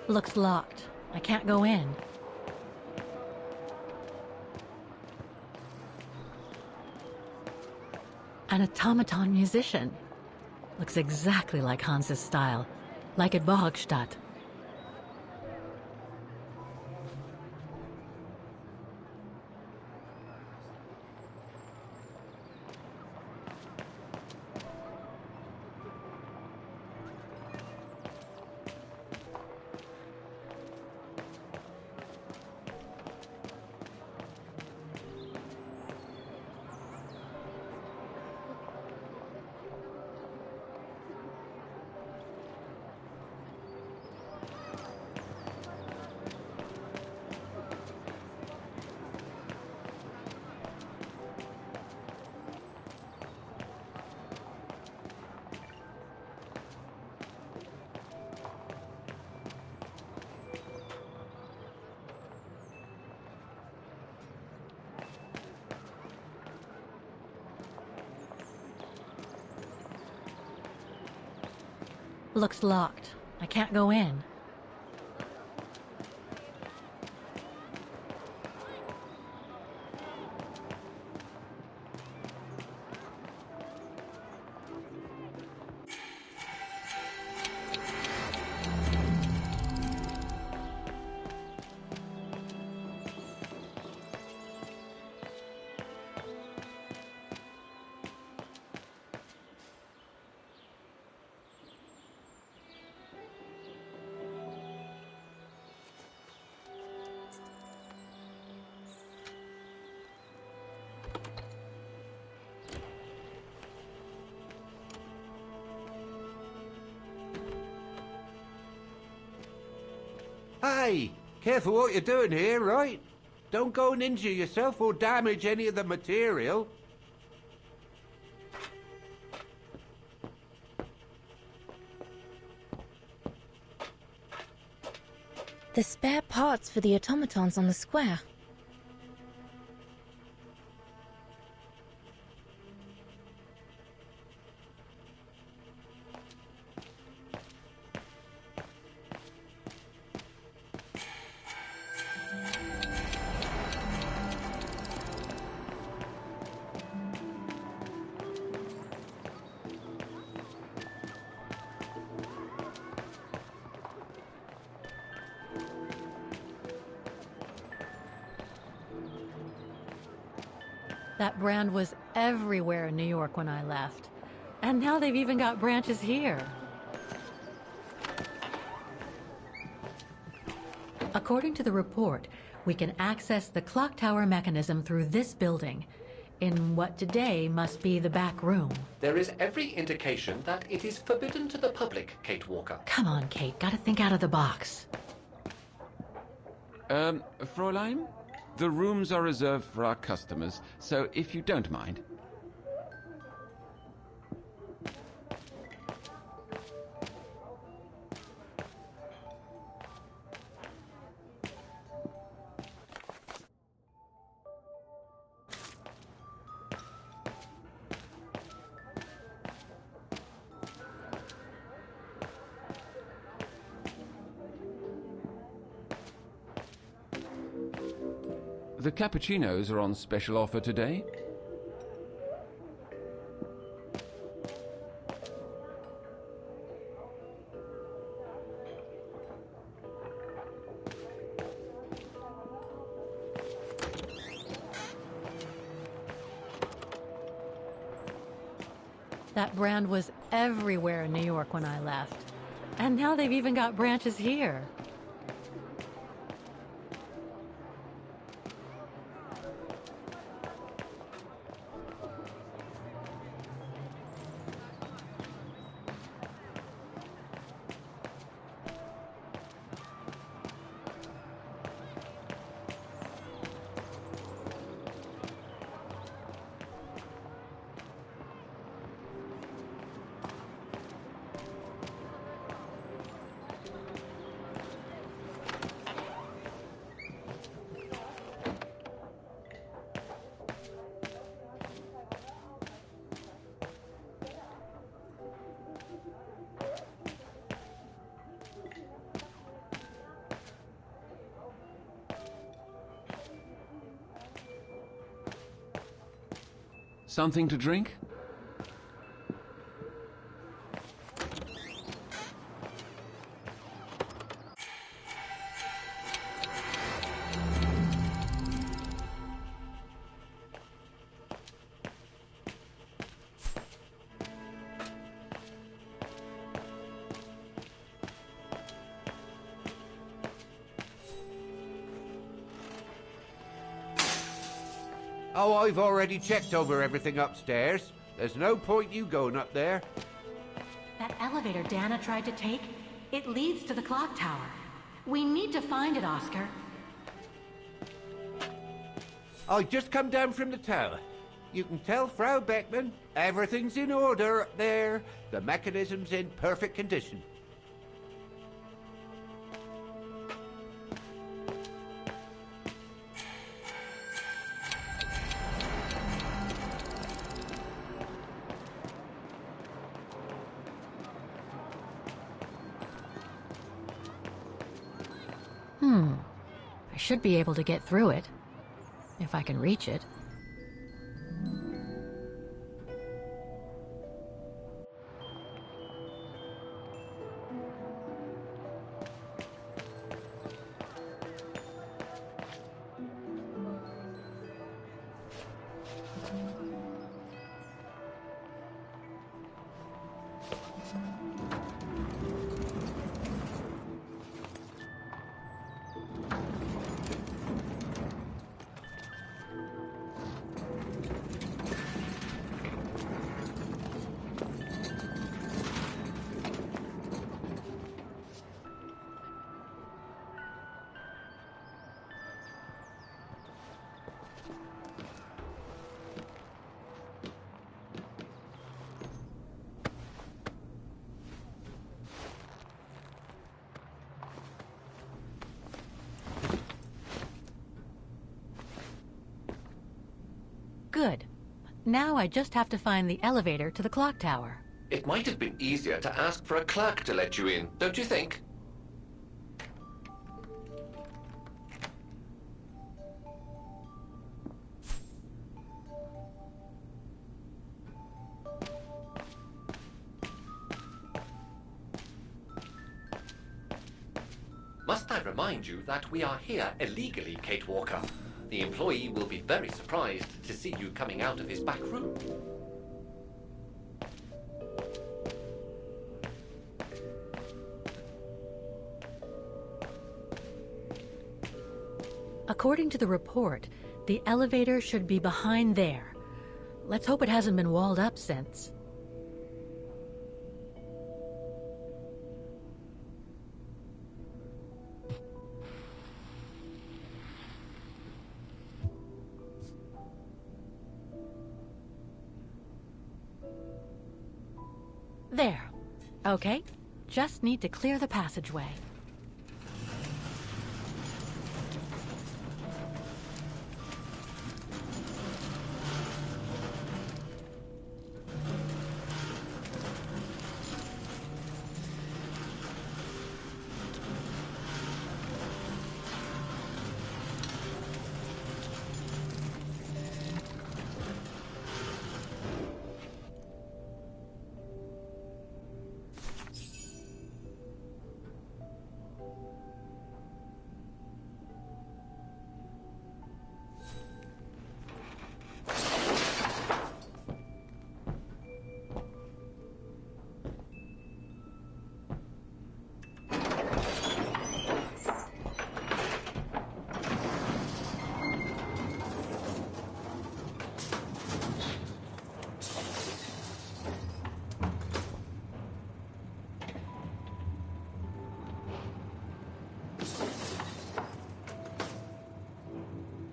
Looks locked. I can't go in. An automaton musician. Looks exactly like Hans's style, like at Bohogstadt. Looks locked. I can't go in. Hey, careful what you're doing here, right? Don't go and injure yourself or damage any of the material. The spare parts for the automatons on the square. That brand was everywhere in New York when I left. And now they've even got branches here. According to the report, we can access the clock tower mechanism through this building, in what today must be the back room. There is every indication that it is forbidden to the public, Kate Walker. Come on, Kate, gotta think out of the box. Fräulein? The rooms are reserved for our customers, so if you don't mind. The cappuccinos are on special offer today. That brand was everywhere in New York when I left. And now they've even got branches here. Something to drink? Oh, I've already checked over everything upstairs. There's no point you going up there. That elevator Dana tried to take, it leads to the clock tower. We need to find it, Oscar. I just come down from the tower. You can tell Frau Beckman everything's in order up there. The mechanism's in perfect condition. I should be able to get through it, if I can reach it. Good. Now I just have to find the elevator to the clock tower. It might have been easier to ask for a clerk to let you in, don't you think? Must I remind you that we are here illegally, Kate Walker? The employee will be very surprised to see you coming out of his back room. According to the report, the elevator should be behind there. Let's hope it hasn't been walled up since. There. Okay. Just need to clear the passageway.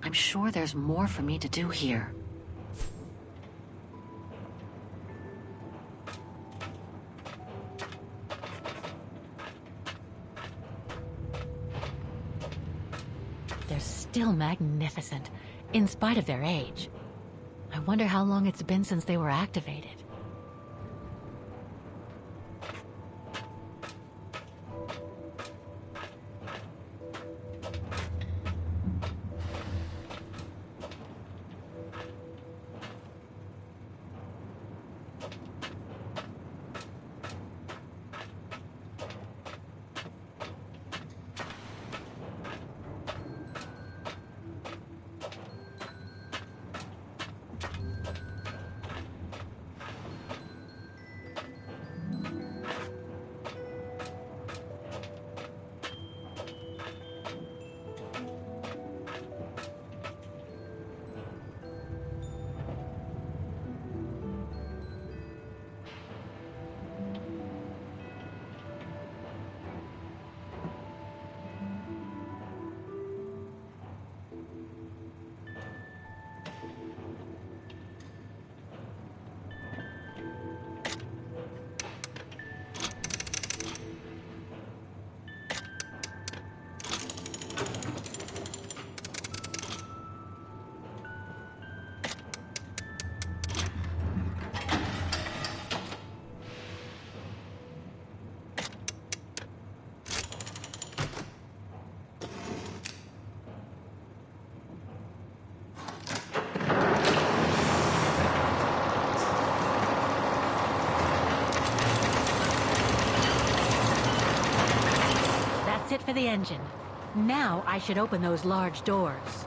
I'm sure there's more for me to do here. They're still magnificent, in spite of their age. I wonder how long it's been since they were activated. for the engine. Now I should open those large doors.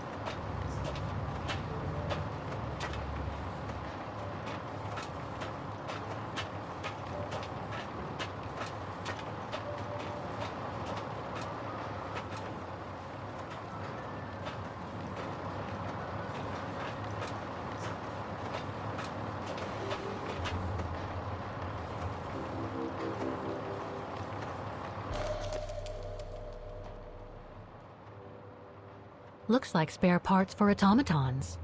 Looks like spare parts for automatons.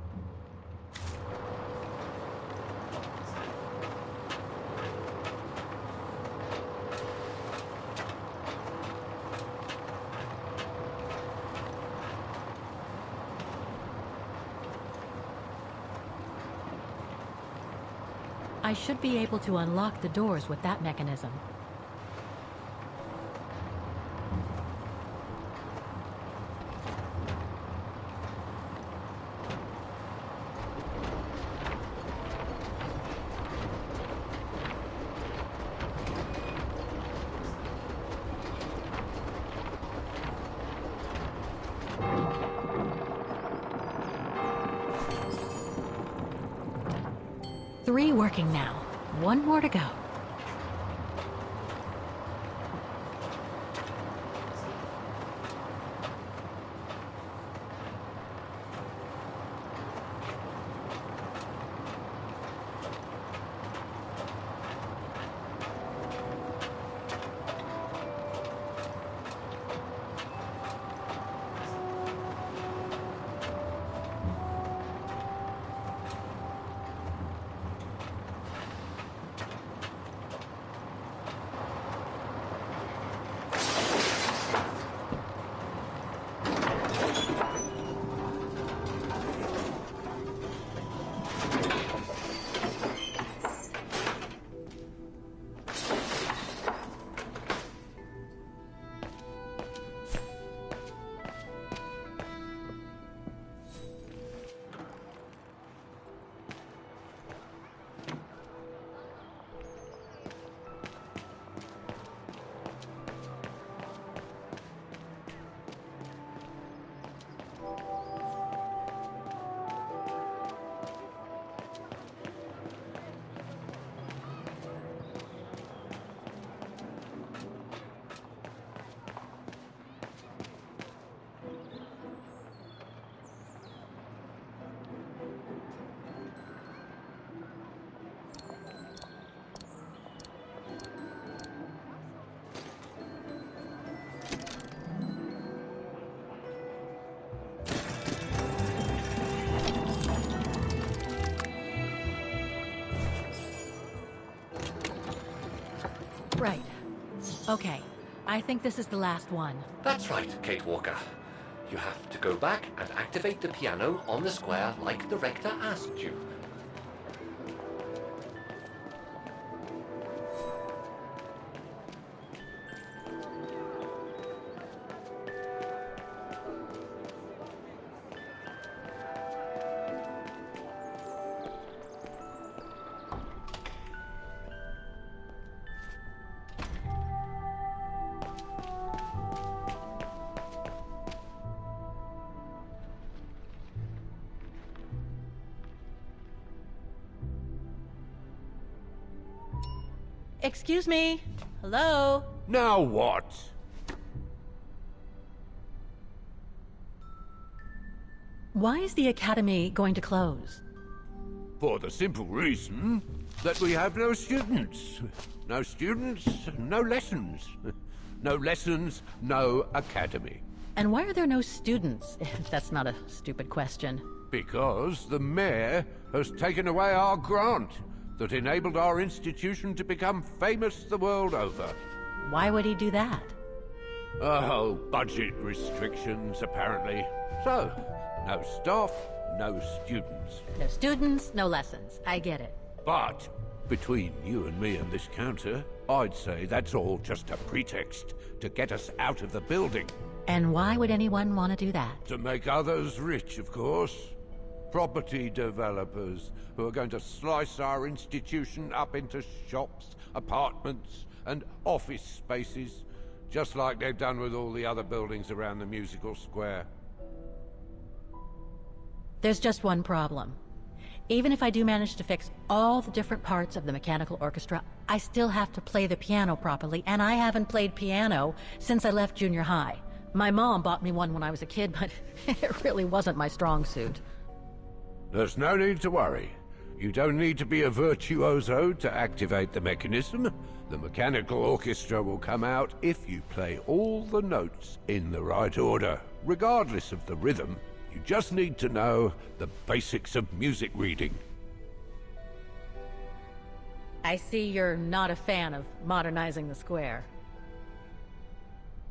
I should be able to unlock the doors with that mechanism. Three working now. One more to go. Right. Okay. I think this is the last one. That's right, Kate Walker. You have to go back and activate the piano on the square like the rector asked you. Excuse me? Hello? Now what? Why is the academy going to close? For the simple reason that we have no students. No students, no lessons. No lessons, no academy. And why are there no students? That's not a stupid question. Because the mayor has taken away our grant that enabled our institution to become famous the world over. Why would he do that? Oh, budget restrictions, apparently. So, no staff, no students. No students, no lessons. I get it. But, between you and me and this counter, I'd say that's all just a pretext to get us out of the building. And why would anyone want to do that? To make others rich, of course. Property developers who are going to slice our institution up into shops, apartments, and office spaces just like they've done with all the other buildings around the musical square. There's just one problem. Even if I do manage to fix all the different parts of the mechanical orchestra, I still have to play the piano properly, and I haven't played piano since I left junior high. My mom bought me one when I was a kid, but it really wasn't my strong suit. There's no need to worry. You don't need to be a virtuoso to activate the mechanism. The mechanical orchestra will come out if you play all the notes in the right order, regardless of the rhythm. You just need to know the basics of music reading. I see you're not a fan of modernizing the square.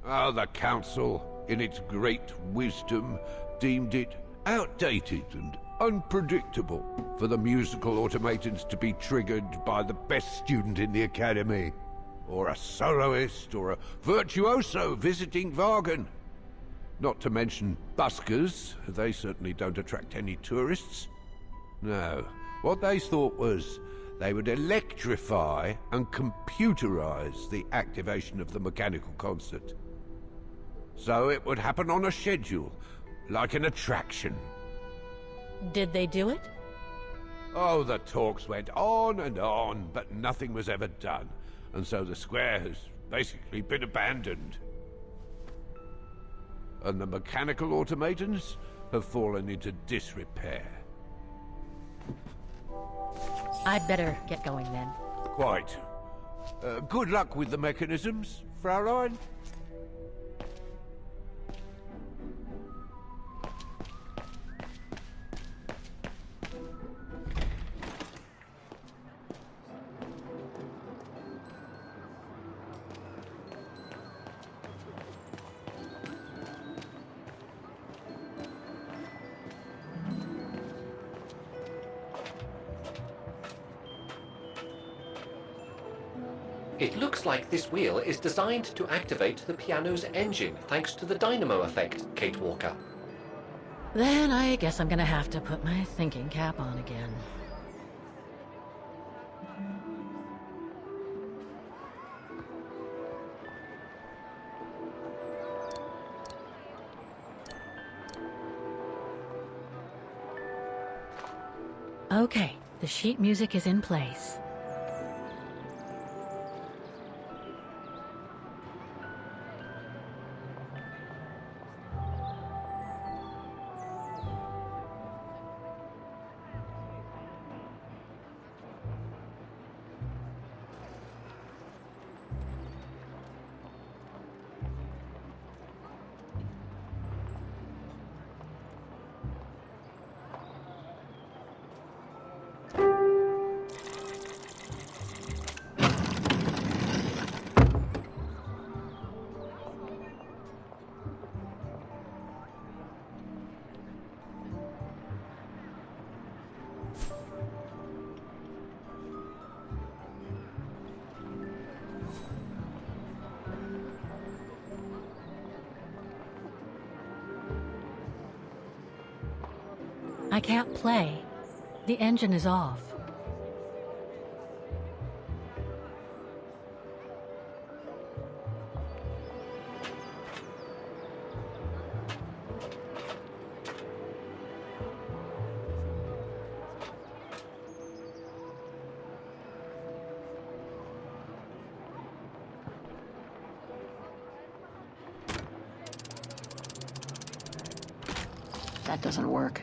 Oh, the Council, in its great wisdom, deemed it outdated and unpredictable for the musical automatons to be triggered by the best student in the academy, or a soloist, or a virtuoso visiting Vargan. Not to mention buskers, they certainly don't attract any tourists. No, what they thought was they would electrify and computerize the activation of the mechanical concert. So it would happen on a schedule, like an attraction. Did they do it? Oh, the talks went on, but nothing was ever done, and so the square has basically been abandoned. And the mechanical automatons have fallen into disrepair. I'd better get going then. Quite. Good luck with the mechanisms, Fraulein. It looks like this wheel is designed to activate the piano's engine, thanks to the dynamo effect, Kate Walker. Then I guess I'm gonna have to put my thinking cap on again. Okay, the sheet music is in place. I can't play. The engine is off. That doesn't work.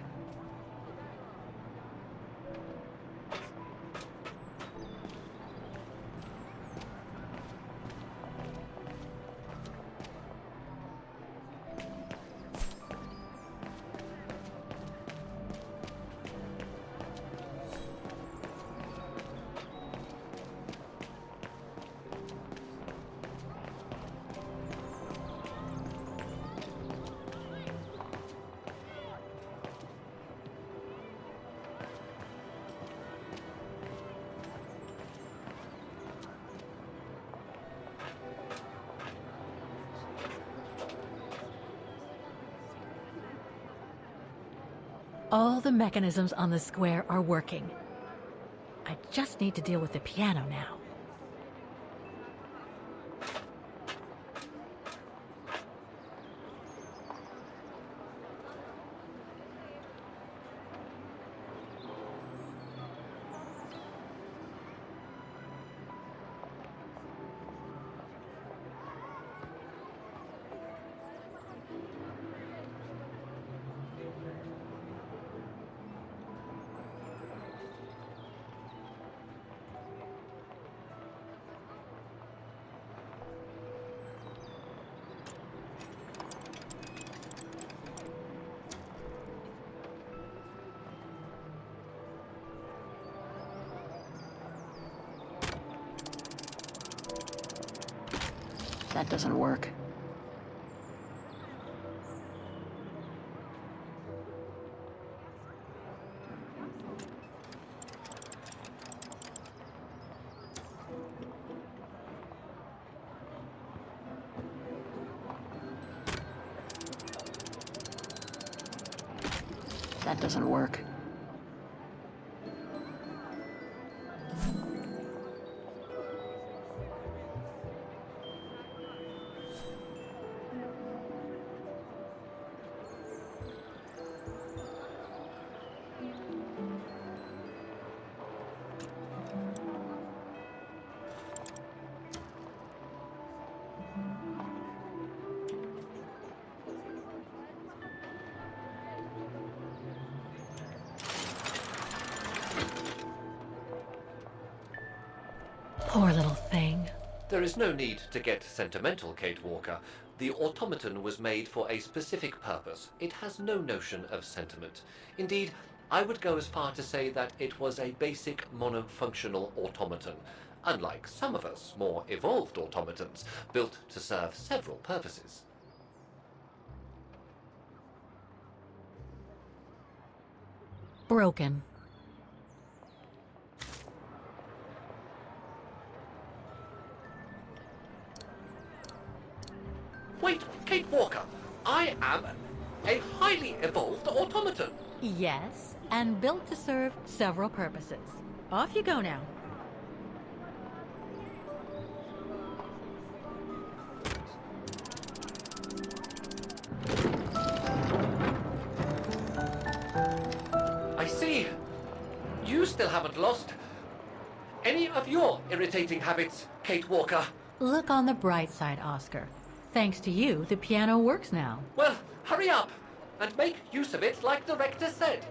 All the mechanisms on the square are working. I just need to deal with the piano now. That doesn't work. That doesn't work. Poor little thing. There is no need to get sentimental, Kate Walker. The automaton was made for a specific purpose. It has no notion of sentiment. Indeed, I would go as far to say that it was a basic monofunctional automaton, unlike some of us more evolved automatons, built to serve several purposes. Broken. Wait, Kate Walker, I am a highly evolved automaton. Yes, and built to serve several purposes. Off you go now. I see. You still haven't lost any of your irritating habits, Kate Walker. Look on the bright side, Oscar. Thanks to you, the piano works now. Well, hurry up and make use of it like the rector said.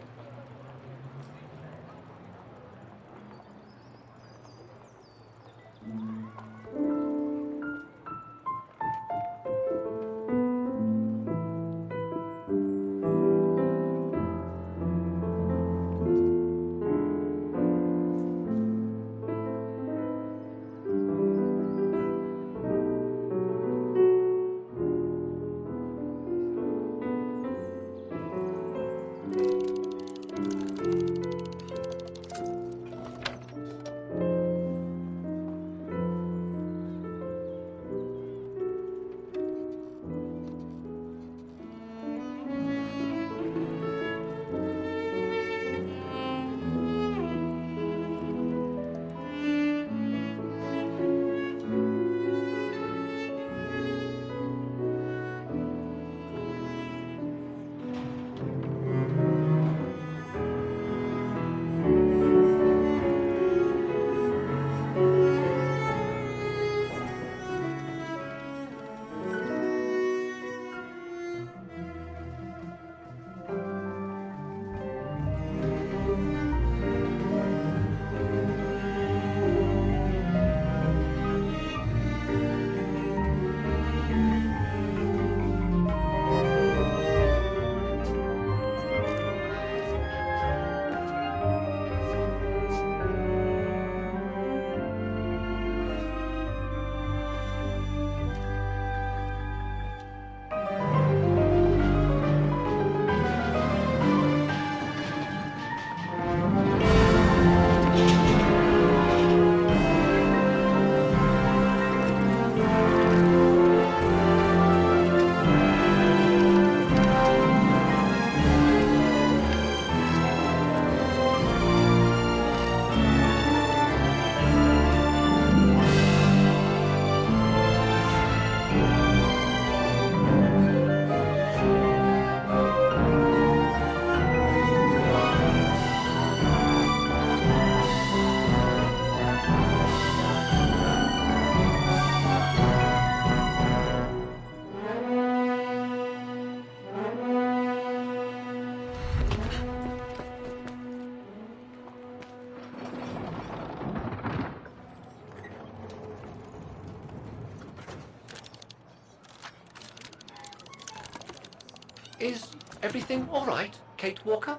Is everything all right, Kate Walker?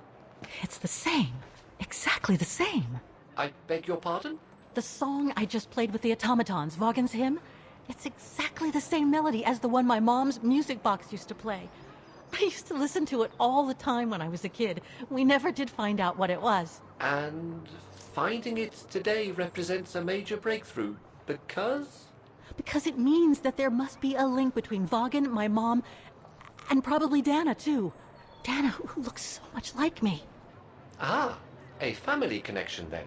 It's the same. Exactly the same. I beg your pardon? The song I just played with the automatons, Vaughan's hymn, It's exactly the same melody as the one my mom's music box used to play. I used to listen to it all the time when I was a kid. We never did find out what it was. And finding it today represents a major breakthrough, because? Because it means that there must be a link between Vaughan, my mom, and probably Dana, too. Dana, who looks so much like me. Ah, a family connection then.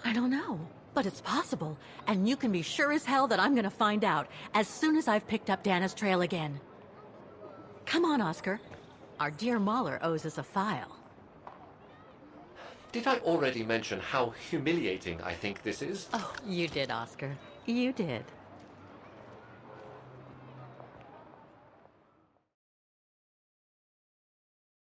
I don't know, but it's possible. And you can be sure as hell that I'm gonna find out as soon as I've picked up Dana's trail again. Come on, Oscar. Our dear Mahler owes us a file. Did I already mention how humiliating I think this is? Oh, you did, Oscar. You did.